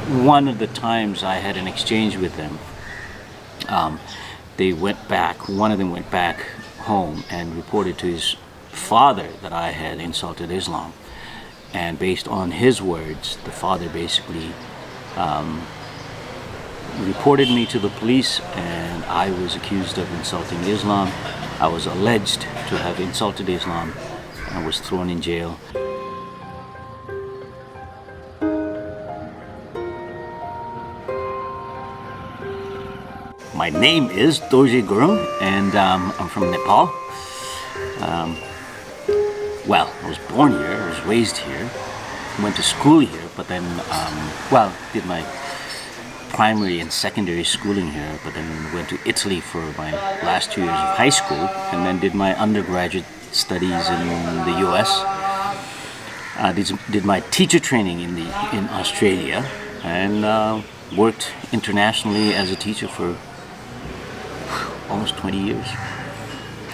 one of the times I had an exchange with them, they went back, one of them went back home and reported to his father that I had insulted Islam. And based on his words, the father basically reported me to the police, and I was accused of insulting Islam. I was alleged to have insulted Islam and was thrown in jail. My name is Dorje and I'm from Nepal. Well, I was born here, I was raised here, went to school here, but then, did my primary and secondary schooling here, but then went to Italy for my last 2 years of high school, and then did my undergraduate studies in the US. Did my teacher training in Australia, and worked internationally as a teacher for almost 20 years.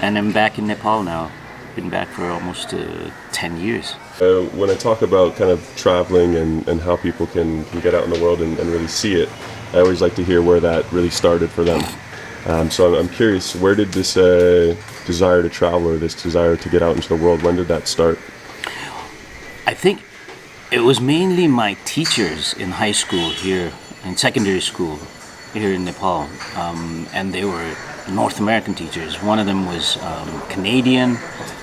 And I'm back in Nepal now. Been back for almost 10 years. When I talk about kind of traveling and how people can get out in the world and really see it, I always like to hear where that really started for them. So I'm curious, where did this desire to travel or this desire to get out into the world, when did that start? I think it was mainly my teachers in high school here, in secondary school here in Nepal, and they were North American teachers. One of them was Canadian,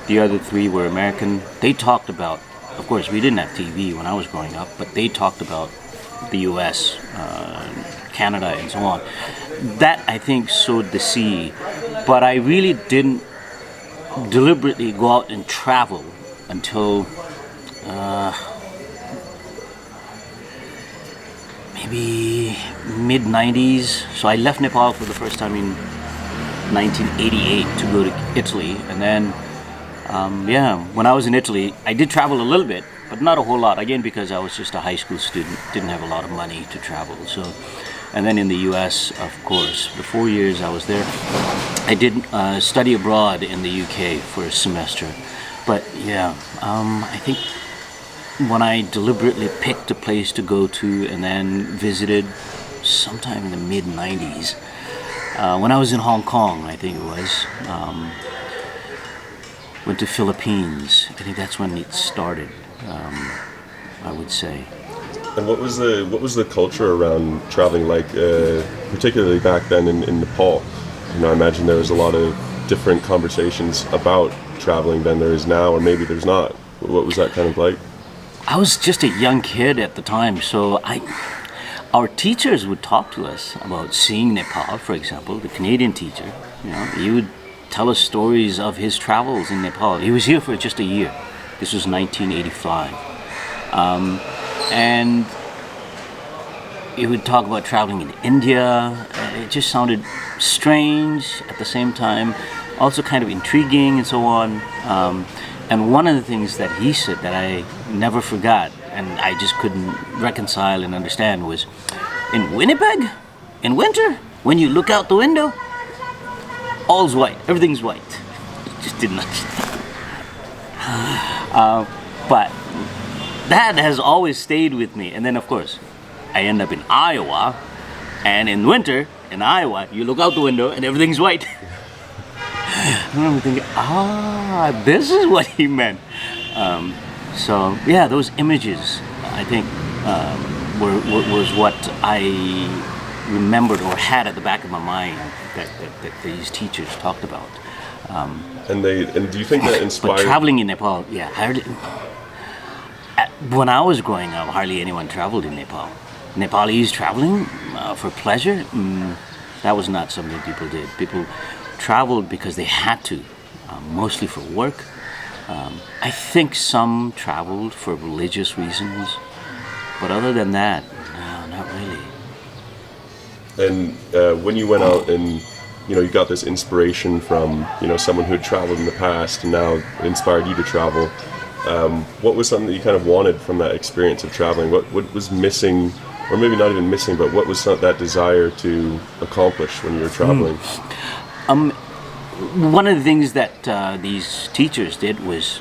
the other three were American. They talked about, of course, we didn't have TV when I was growing up, but they talked about the US, Canada, and so on. That, I think, sowed the seed, but I really didn't deliberately go out and travel until maybe mid-90s. So I left Nepal for the first time in 1988 to go to Italy, and then when I was in Italy I did travel a little bit, but not a whole lot, again because I was just a high school student, didn't have a lot of money to travel. So, and then in the US, of course, the 4 years I was there, I did study abroad in the UK for a semester. But I think when I deliberately picked a place to go to and then visited sometime in the mid-90s, when I was in Hong Kong, I think it was, went to Philippines. I think that's when it started, I would say. And what was the culture around traveling like, particularly back then in Nepal? You know, I imagine there was a lot of different conversations about traveling than there is now, or maybe there's not. What was that kind of like? I was just a young kid at the time, so our teachers would talk to us about seeing Nepal, for example. The Canadian teacher, he would tell us stories of his travels in Nepal. He was here for just a year. This was 1985. And he would talk about traveling in India. It just sounded strange at the same time, also kind of intriguing and so on. And one of the things that he said that I never forgot, and I just couldn't reconcile and understand, was in Winnipeg, in winter, when you look out the window, all's white, everything's white. Just didn't understand. But that has always stayed with me. And then, of course, I end up in Iowa, and in winter, in Iowa, you look out the window and everything's white. I remember thinking, this is what he meant. So those images, I think, was what I remembered or had at the back of my mind that these teachers talked about. And do you think that inspired? But traveling in Nepal, when I was growing up, hardly anyone traveled in Nepal. Nepalese traveling for pleasure, that was not something people did. People traveled because they had to, mostly for work. I think some traveled for religious reasons, but other than that, no, not really. And when you went out and you got this inspiration from someone who had traveled in the past and now it inspired you to travel, what was something that you kind of wanted from that experience of traveling? What was missing, or maybe not even missing, but what was that desire to accomplish when you were traveling? One of the things that these teachers did was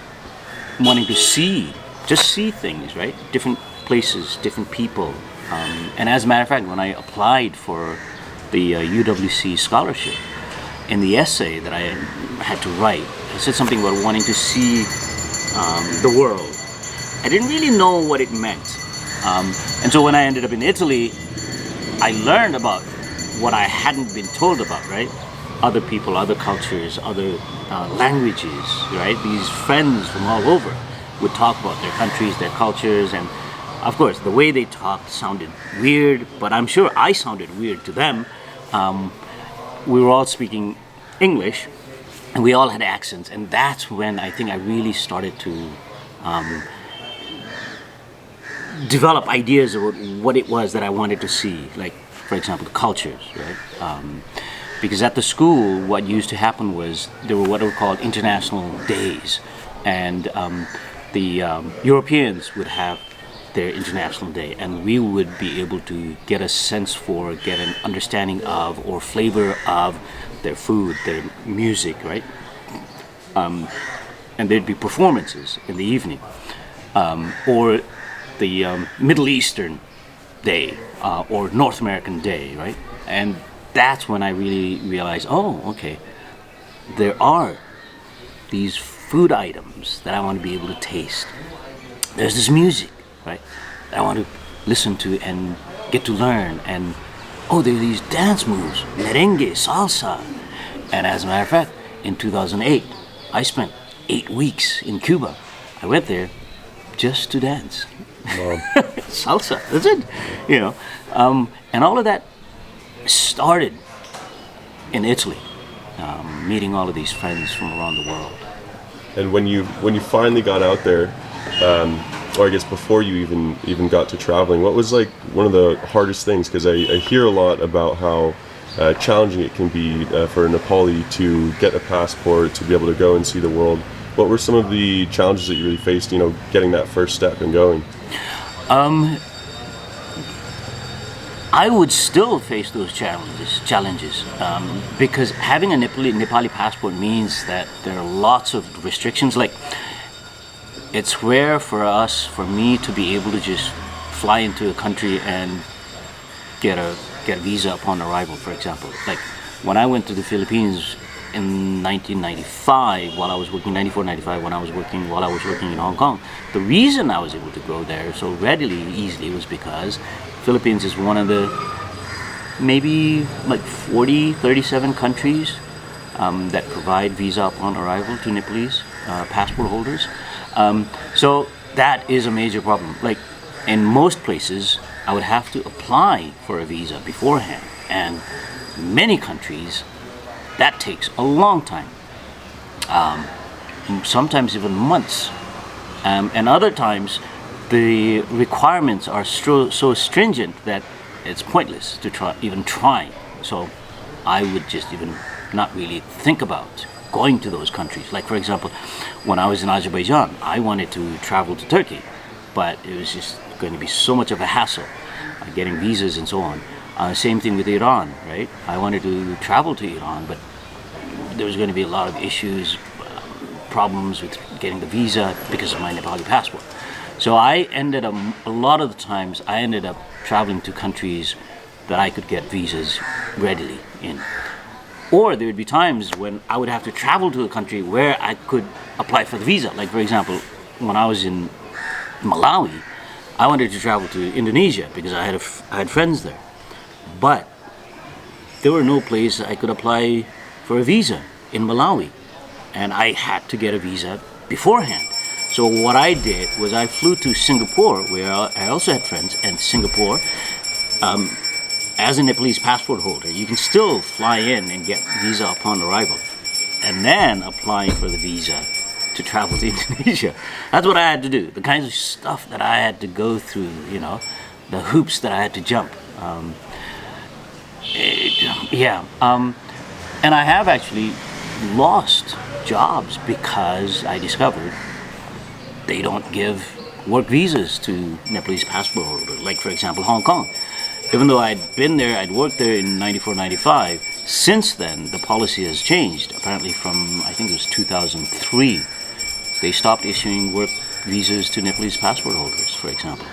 wanting to just see things, right? Different places, different people, And as a matter of fact, when I applied for the UWC scholarship, in the essay that I had to write, I said something about wanting to see the world. I didn't really know what it meant. And so when I ended up in Italy, I learned about what I hadn't been told about, right? Other people, other cultures, other languages, right? These friends from all over would talk about their countries, their cultures, and of course, the way they talked sounded weird, but I'm sure I sounded weird to them. We were all speaking English, and we all had accents, and that's when I think I really started to develop ideas about what it was that I wanted to see, like, for example, the cultures, right? Because at the school, what used to happen was there were what were called international days, and the Europeans would have their international day, and we would be able to get a sense for, get an understanding of, or flavor of their food, their music, right? And there'd be performances in the evening, or the Middle Eastern day, or North American day, right? And that's when I really realized, oh, okay, there are these food items that I want to be able to taste. There's this music, right, that I want to listen to and get to learn. And oh, there are these dance moves, merengue, salsa. And as a matter of fact, in 2008, I spent 8 weeks in Cuba. I went there just to dance. Wow. Salsa, that's it. You know, and all of that started in Italy, meeting all of these friends from around the world. And when you finally got out there, or I guess before you even got to traveling, what was like one of the hardest things? Because I hear a lot about how challenging it can be for a Nepali to get a passport, to be able to go and see the world. What were some of the challenges that you really faced, getting that first step and going? I would still face those challenges, because having a Nepali passport means that there are lots of restrictions. Like, it's rare for me to be able to just fly into a country and get a visa upon arrival, for example. Like, when I went to the Philippines in 1995, while I was working, 94, 95, while I was working in Hong Kong, the reason I was able to go there so readily, easily, was because Philippines is one of the maybe like 37 countries that provide visa upon arrival to Nepalese passport holders. So that is a major problem. Like, in most places, I would have to apply for a visa beforehand, and many countries, that takes a long time, sometimes even months, and other times the requirements are so stringent that it's pointless to try. So I would just even not really think about going to those countries. Like, for example, when I was in Azerbaijan, I wanted to travel to Turkey, but it was just going to be so much of a hassle getting visas and so on. Same thing with Iran, right? I wanted to travel to Iran, but there was going to be a lot of issues, problems with getting the visa because of my Nepali passport. So I ended up, a lot of the times, I ended up traveling to countries that I could get visas readily in. Or there would be times when I would have to travel to a country where I could apply for the visa. Like, for example, when I was in Malawi, I wanted to travel to Indonesia because I had friends there. But there were no place I could apply for a visa in Malawi, and I had to get a visa beforehand. So what I did was I flew to Singapore, where I also had friends, and Singapore, as a Nepalese passport holder, you can still fly in and get visa upon arrival, and then applying for the visa to travel to Indonesia. That's what I had to do. The kinds of stuff that I had to go through, the hoops that I had to jump. And I have actually lost jobs because I discovered they don't give work visas to Nepalese passport holders. Like, for example, Hong Kong. Even though I'd been there, I'd worked there in 94, 95, since then the policy has changed. Apparently from, I think it was 2003, they stopped issuing work visas to Nepalese passport holders, for example.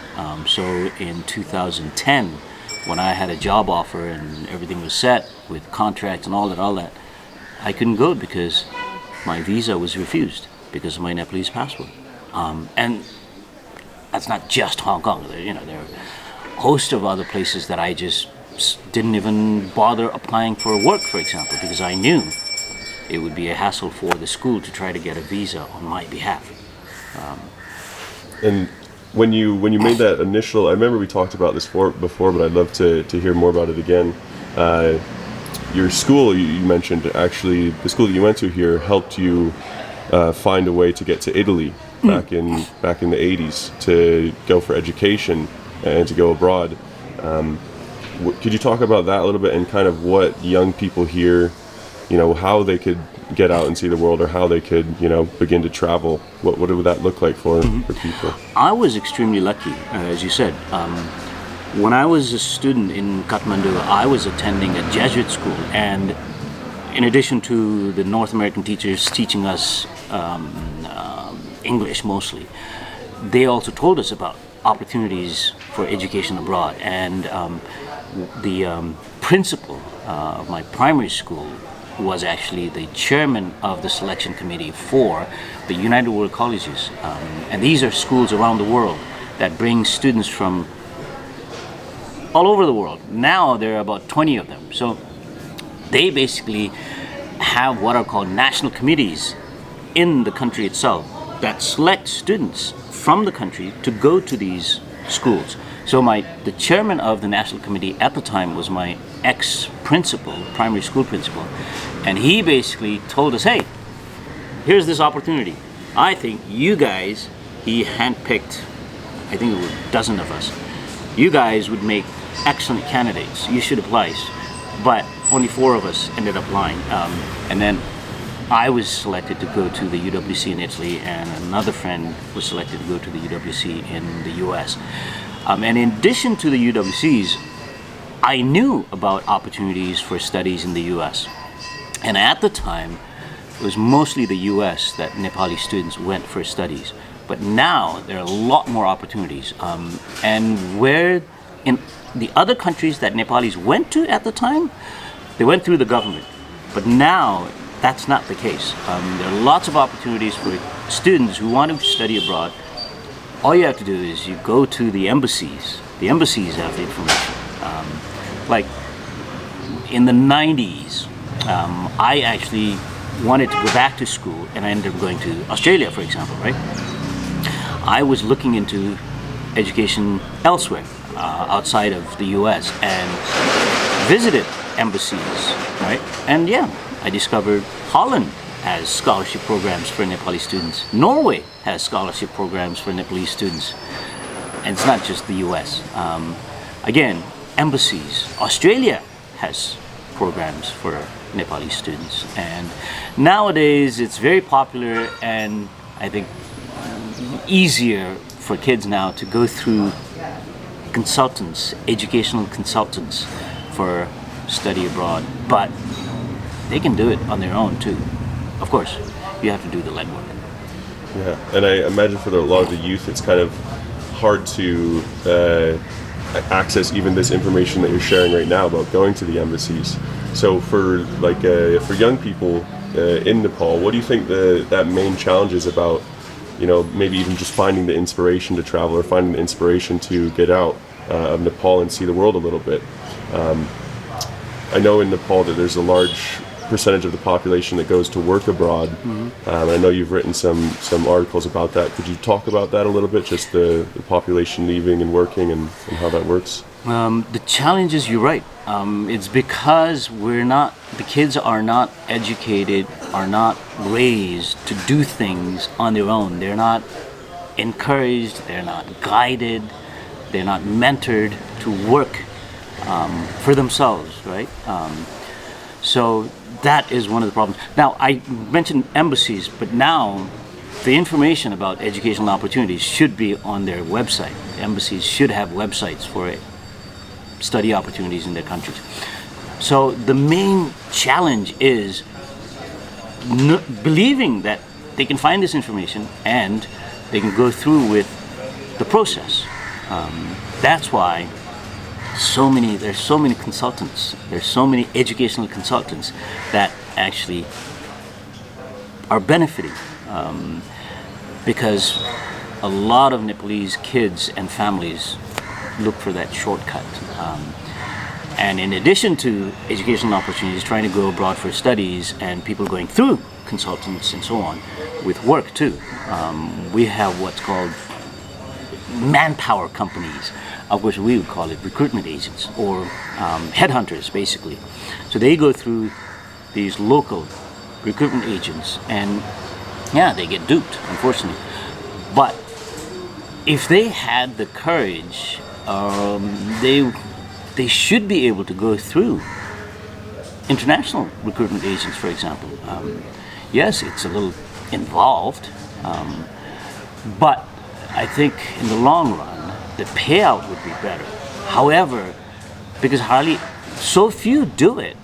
So in 2010, when I had a job offer and everything was set with contracts and all that, I couldn't go because my visa was refused because of my Nepalese passport. And that's not just Hong Kong. There are a host of other places that I just didn't even bother applying for work, for example, because I knew it would be a hassle for the school to try to get a visa on my behalf. And when you made that initial, I remember we talked about this before, but I'd love to hear more about it again. Your school, you mentioned, actually, the school that you went to here helped you find a way to get to Italy back in the 80s to go for education and to go abroad. Could you talk about that a little bit and kind of what young people here, how they could get out and see the world, or how they could, begin to travel? What would that look like for people? I was extremely lucky, as you said. When I was a student in Kathmandu, I was attending a Jesuit school, and in addition to the North American teachers teaching us English mostly, they also told us about opportunities for education abroad. And the principal of my primary school was actually the chairman of the selection committee for the United World Colleges. And these are schools around the world that bring students from all over the world. Now there are about 20 of them. So they basically have what are called national committees in the country itself that select students from the country to go to these schools. So the chairman of the national committee at the time was my ex-principal, primary school principal, and he basically told us, hey, here's this opportunity. I think you guys, he handpicked, I think it was a dozen of us, you guys would make excellent candidates. You should apply. But only 4 of us ended up applying. And then I was selected to go to the UWC in Italy, and another friend was selected to go to the UWC in the US. And in addition to the UWCs, I knew about opportunities for studies in the US. And at the time, it was mostly the US that Nepali students went for studies. But now there are a lot more opportunities. And where in the other countries that Nepalis went to at the time, they went through the government. But now that's not the case. There are lots of opportunities for students who want to study abroad. All you have to do is you go to the embassies. The embassies have the information. Like in the 90s, I actually wanted to go back to school, and I ended up going to Australia, for example, right? I was looking into education elsewhere, outside of the US, and visited embassies, right? And yeah, I discovered Holland has scholarship programs for Nepali students. Norway has scholarship programs for Nepalese students. And it's not just the US. Again, embassies. Australia has programs for Nepali students. And nowadays it's very popular, and I think easier for kids now to go through consultants, educational consultants for study abroad. But they can do it on their own too. Of course, you have to do the legwork. Yeah, and I imagine for a lot of the youth, it's kind of hard to access even this information that you're sharing right now about going to the embassies. So for for young people in Nepal, what do you think that main challenge is about? Maybe even just finding the inspiration to travel, or finding the inspiration to get out of Nepal and see the world a little bit. I know in Nepal that there's a large percentage of the population that goes to work abroad. I know you've written some articles about that. Could you talk about that a little bit, just the population leaving and working and how that works? The challenge is, you're right. It's because the kids are not educated, are not raised to do things on their own. They're not encouraged, they're not guided, they're not mentored to work for themselves, right? So that is one of the problems. Now, I mentioned embassies, but now the information about educational opportunities should be on their website. Embassies should have websites for study opportunities in their countries. So the main challenge is believing that they can find this information and they can go through with the process. That's why there's so many consultants, there's so many educational consultants that actually are benefiting, because a lot of Nepalese kids and families look for that shortcut. And in addition to educational opportunities, trying to go abroad for studies, and people going through consultants and so on, with work too, we have what's called manpower companies, of which we would call it recruitment agents, or headhunters basically. So they go through these local recruitment agents, and yeah, they get duped, unfortunately. But if they had the courage, they should be able to go through international recruitment agents, for example. Yes, it's a little involved, but I think in the long run, the payout would be better. However, because so few do it,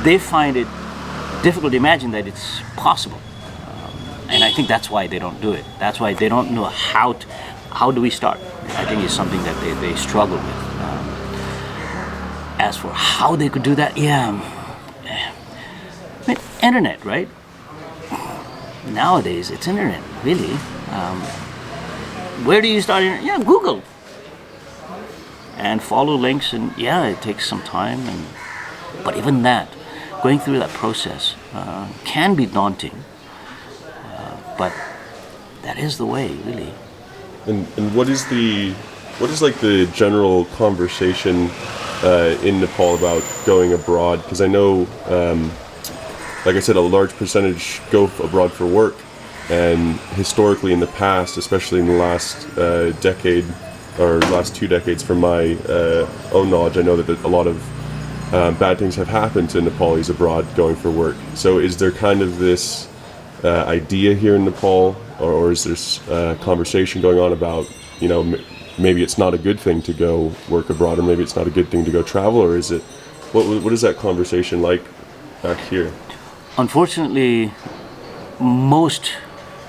they find it difficult to imagine that it's possible. And I think that's why they don't do it. That's why they don't know how do we start. I think it's something that they struggle with. As for how they could do that, internet, right? Nowadays, it's internet, really. Where do you start? Google. And follow links, and it takes some time. But even that, going through that process can be daunting. But that is the way, really. And what is like the general conversation in Nepal about going abroad? Because I know, like I said, a large percentage go abroad for work, and historically in the past, especially in the last decade or last 2 decades, from my own knowledge, I know that a lot of bad things have happened to Nepalis abroad going for work. So is there kind of this idea here in Nepal, or is there conversation going on about, maybe it's not a good thing to go work abroad, or maybe it's not a good thing to go travel, or is it, what is that conversation like back here? Unfortunately, most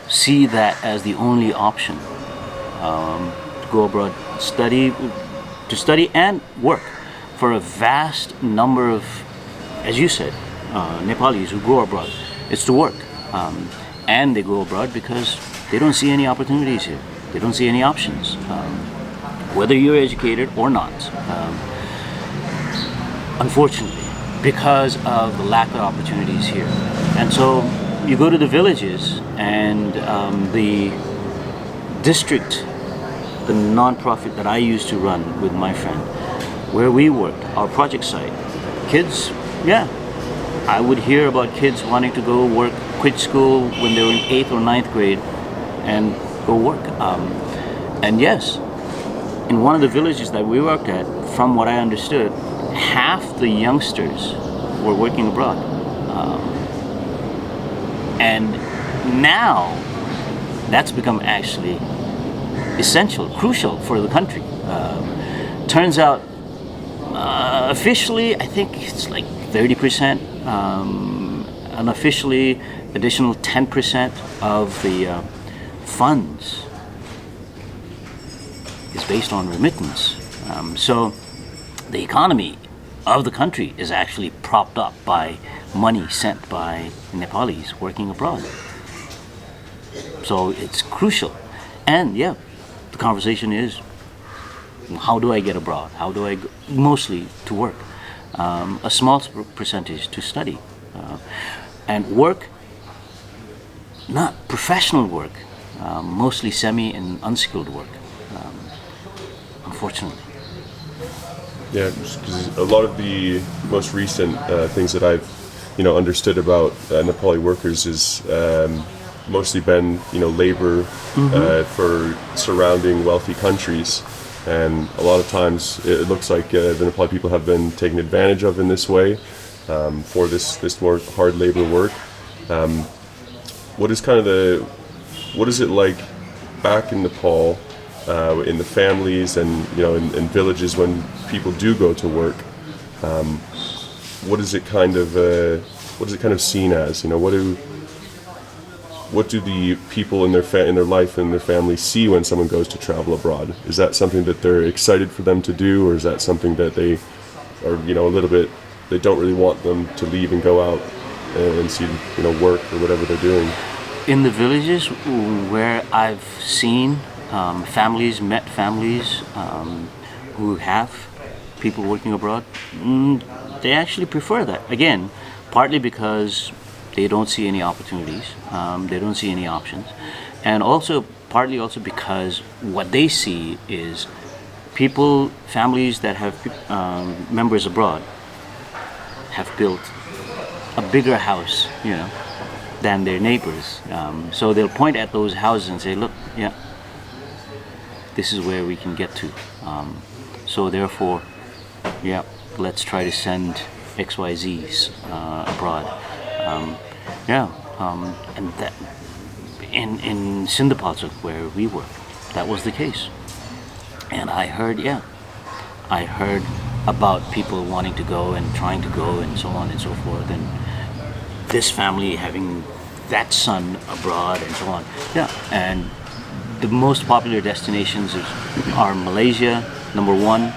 see that as the only option, to go abroad, to study and work. For a vast number of, as you said, Nepalis who go abroad, it's to work. And they go abroad because they don't see any opportunities here. They don't see any options, whether you're educated or not. Unfortunately, because of the lack of opportunities here. And so you go to the villages, and the district, the non-profit that I used to run with my friend, where we worked, our project site, kids, I would hear about kids wanting to go work, quit school when they were in 8th or 9th grade and go work. And yes, in one of the villages that we worked at, from what I understood, half the youngsters were working abroad. And now that's become actually essential, crucial for the country. Turns out, officially, I think it's like 30%, unofficially, additional 10% of the funds is based on remittance. So the economy of the country is actually propped up by money sent by Nepalis working abroad. So it's crucial. And the conversation is, how do I get abroad? How do I go? Mostly to work. A small percentage to study. And work, not professional work, mostly semi and unskilled work, unfortunately. Yeah, because a lot of the most recent things that I've, understood about Nepali workers is mostly been, labor for surrounding wealthy countries. And a lot of times it looks like the Nepali people have been taken advantage of in this way for this more hard labor work. What is it like back in Nepal, in the families and in villages when people do go to work? What is it kind of seen as? what do the people in their life and their family see when someone goes to travel abroad? Is that something that they're excited for them to do, or is that something that they are, a little bit, they don't really want them to leave and go out and see, work or whatever they're doing? In the villages where I've seen met families who have people working abroad, they actually prefer that. Again, partly because they don't see any opportunities, they don't see any options, and also partly also because what they see is families that have members abroad have built a bigger house, than their neighbors. So they'll point at those houses and say, look, yeah, this is where we can get to. So therefore, yeah, let's try to send XYZs abroad. And that in Sindapalchuk, where we were, that was the case. And I heard about people wanting to go and trying to go and so on and so forth, and this family having that son abroad and so on. Yeah, and the most popular destinations are Malaysia, number one.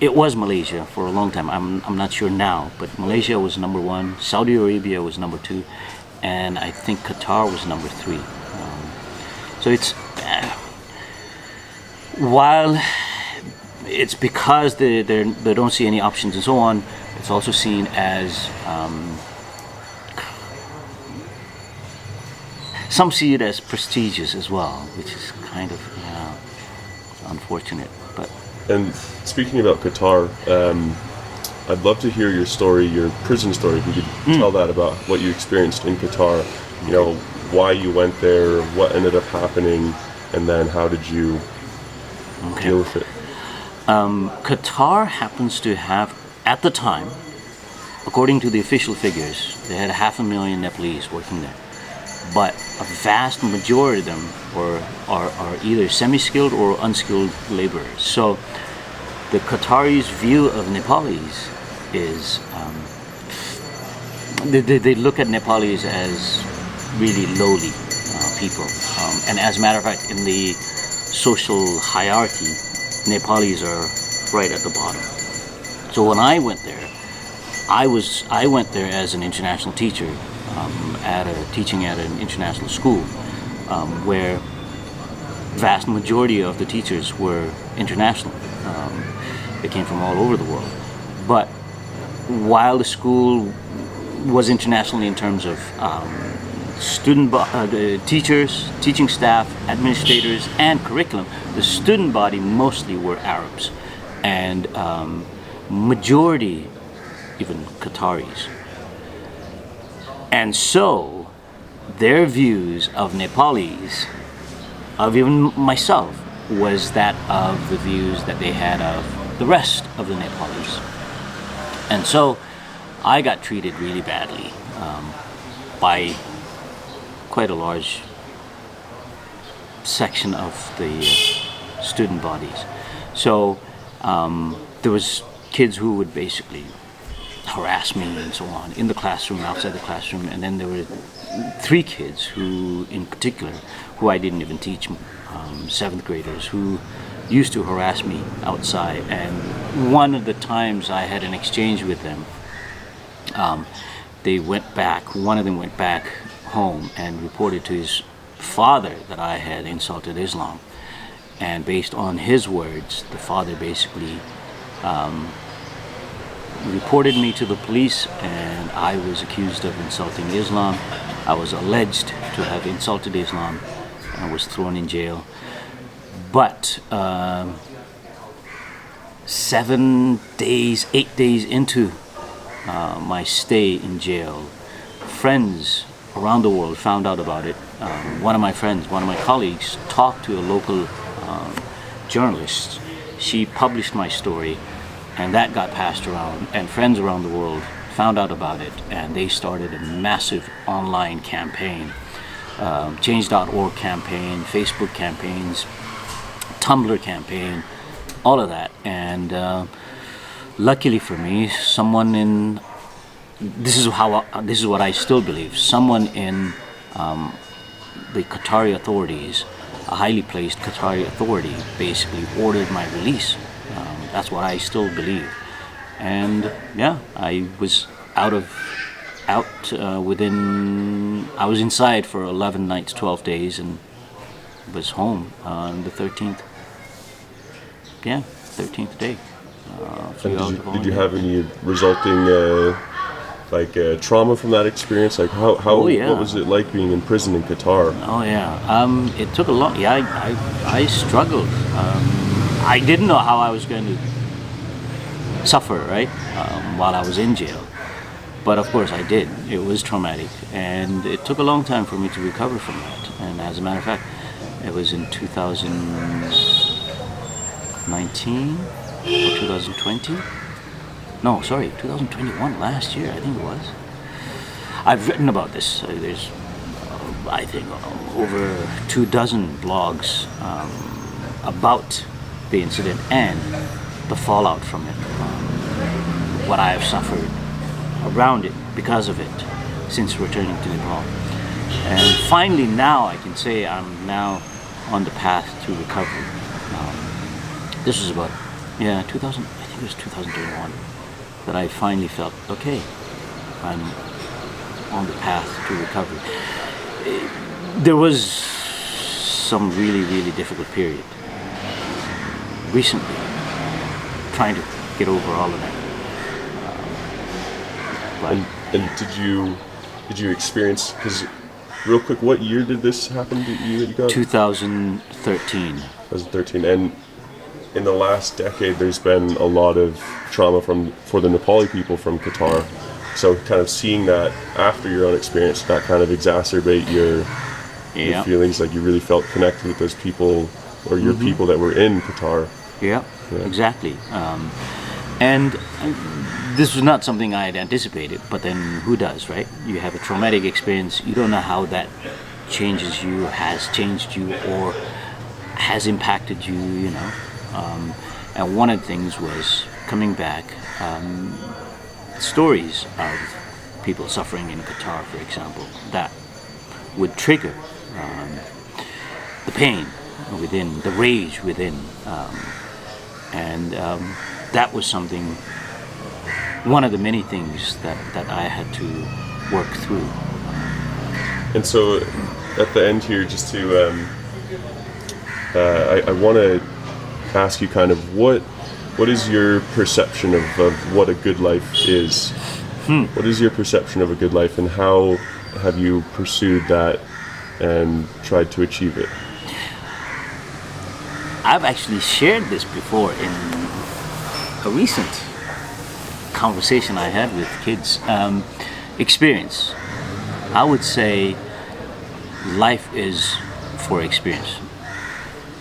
It was Malaysia for a long time. I'm not sure now, but Malaysia was number one. Saudi Arabia was number two, and I think Qatar was number three. So it's while it's because they don't see any options and so on, it's also seen as some see it as prestigious as well, which is kind of unfortunate. But and speaking about Qatar, I'd love to hear your story, your prison story. If you could tell that about what you experienced in Qatar, why you went there, what ended up happening, and then how did you deal with it? Qatar happens to have, at the time, according to the official figures, they had 500,000 Nepalese working there. But a vast majority of them are either semi-skilled or unskilled laborers. So the Qataris' view of Nepalis is they look at Nepalis as really lowly people. And as a matter of fact, in the social hierarchy, Nepalis are right at the bottom. So when I went there, I went there as an international teacher, teaching at an international school, where vast majority of the teachers were international. They came from all over the world. But while the school was international in terms of teachers, teaching staff, administrators, and curriculum, the student body mostly were Arabs, and majority even Qataris. And so their views of Nepalis, of even myself, was that of the views that they had of the rest of the Nepalis. And so I got treated really badly by quite a large section of the student bodies. So there was kids who would basically harass me and so on in the classroom, outside the classroom, and then there were 3 kids who, in particular, who I didn't even teach, 7th graders, who used to harass me outside. And one of the times I had an exchange with them, one of them went back home and reported to his father that I had insulted Islam. And based on his words, the father basically reported me to the police, and I was accused of insulting Islam. I was alleged to have insulted Islam and was thrown in jail. But 8 days into my stay in jail, friends around the world found out about it. One of my colleagues talked to a local journalist. She published my story, and that got passed around, and friends around the world found out about it, and they started a massive online campaign, Change.org campaign, Facebook campaigns, Tumblr campaign, all of that. And luckily for me, this is what I still believe, someone in the Qatari authorities, a highly placed Qatari authority, basically ordered my release. That's what I still believe. And yeah, I was I was inside for 11 nights, 12 days, and was home on the 13th. Yeah, 13th day. And did you have any resulting trauma from that experience? Like how Oh, yeah. what was it like being in prison in Qatar? Oh yeah, it took a long. Yeah, I struggled. I didn't know how I was going to suffer, right, while I was in jail. But of course I did. It was traumatic, and it took a long time for me to recover from that. And as a matter of fact, it was in 2019 or 2020. No, sorry, 2021. Last year, I think it was. I've written about this. There's, I think, over 24 blogs about the incident and the fallout from it. What I have suffered around it because of it since returning to Nepal. And finally now I can say I'm now on the path to recovery. This was about, 2000, I think it was 2021, that I finally felt, okay, I'm on the path to recovery. There was some really, really difficult period recently, trying to get over all of that. And did you experience, because real quick, what year did this happen to you that you got? 2013. 2013. And in the last decade there's been a lot of trauma for the Nepali people from Qatar. So kind of seeing that after your own experience, that kind of exacerbate your feelings, like you really felt connected with those people or your people that were in Qatar. Yeah. Exactly. And this was not something I had anticipated, but then who does, right? You have a traumatic experience, you don't know how that changes you, has changed you, or has impacted you, you know. And one of the things was coming back, stories of people suffering in Qatar, for example, that would trigger the pain within, the rage within. And that was something, one of the many things that I had to work through. And so at the end here, just to, I want to ask you kind of what is your perception of what a good life is? What is your perception of a good life, and how have you pursued that and tried to achieve it? I've actually shared this before in a recent conversation I had with kids. Experience. I would say life is for experience.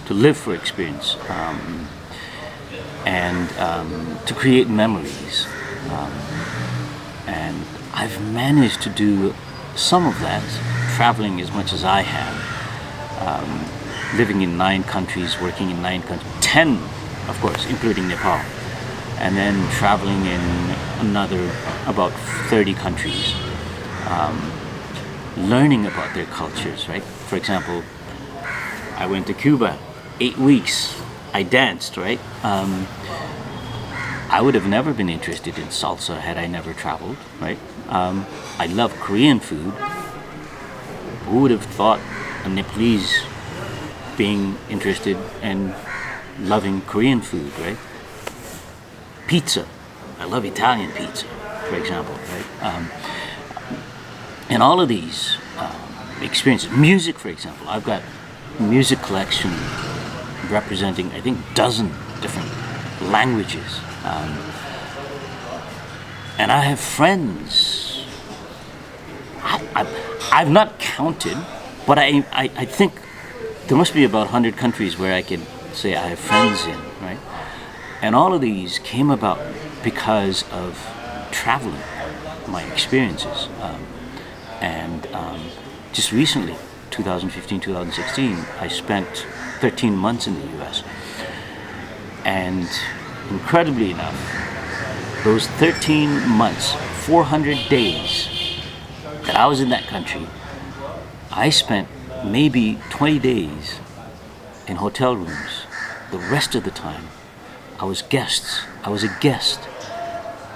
To live for experience. And to create memories. And I've managed to do some of that, traveling as much as I have. Living in 9 countries, working in 9 countries, 10, of course, including Nepal. And then traveling in another about 30 countries, learning about their cultures, right? For example, I went to Cuba, 8 weeks, I danced, right? I would have never been interested in salsa had I never traveled, right? I love Korean food. Who would have thought a Nepalese being interested in loving Korean food, right? Pizza. I love Italian pizza, for example, right? And all of these experiences. Music, for example. I've got a music collection representing, I think, 12 different languages. And I have friends. I've not counted, but I think there must be about 100 countries where I could say I have friends in, right? And all of these came about because of traveling, my experiences. And just recently, 2015, 2016, I spent 13 months in the US. And incredibly enough, those 13 months, 400 days that I was in that country, I spent maybe 20 days in hotel rooms. The rest of the time, I was a guest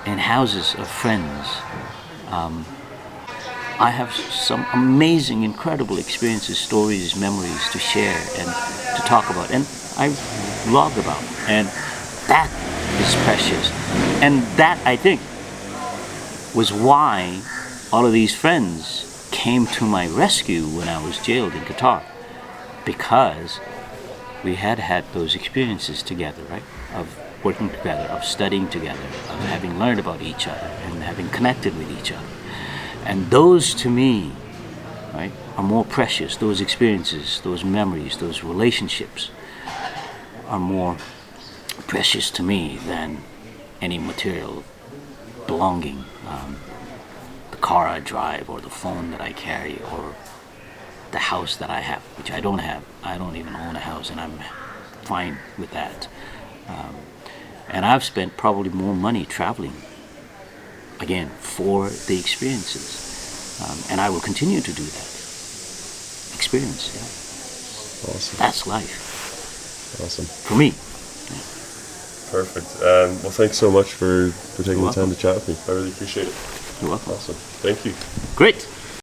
in houses of friends. I have some amazing, incredible experiences, stories, memories to share and to talk about, and I vlog about, and that is precious. And that, I think, was why all of these friends came to my rescue when I was jailed in Qatar, because we had had those experiences together, right? Of working together, of studying together, of having learned about each other and having connected with each other. And those, to me, right, are more precious. Those experiences, those memories, those relationships are more precious to me than any material belonging. The car I drive, or the phone that I carry, or the house that I have, which I don't have. I don't even own a house, and I'm fine with that. And I've spent probably more money traveling, again, for the experiences. And I will continue to do that. Experience, yeah. Awesome. That's life. Awesome. For me. Perfect. Well, thanks so much for taking You're the time welcome. to chat with me. I really appreciate it. You're welcome. Awesome. Thank you. Great.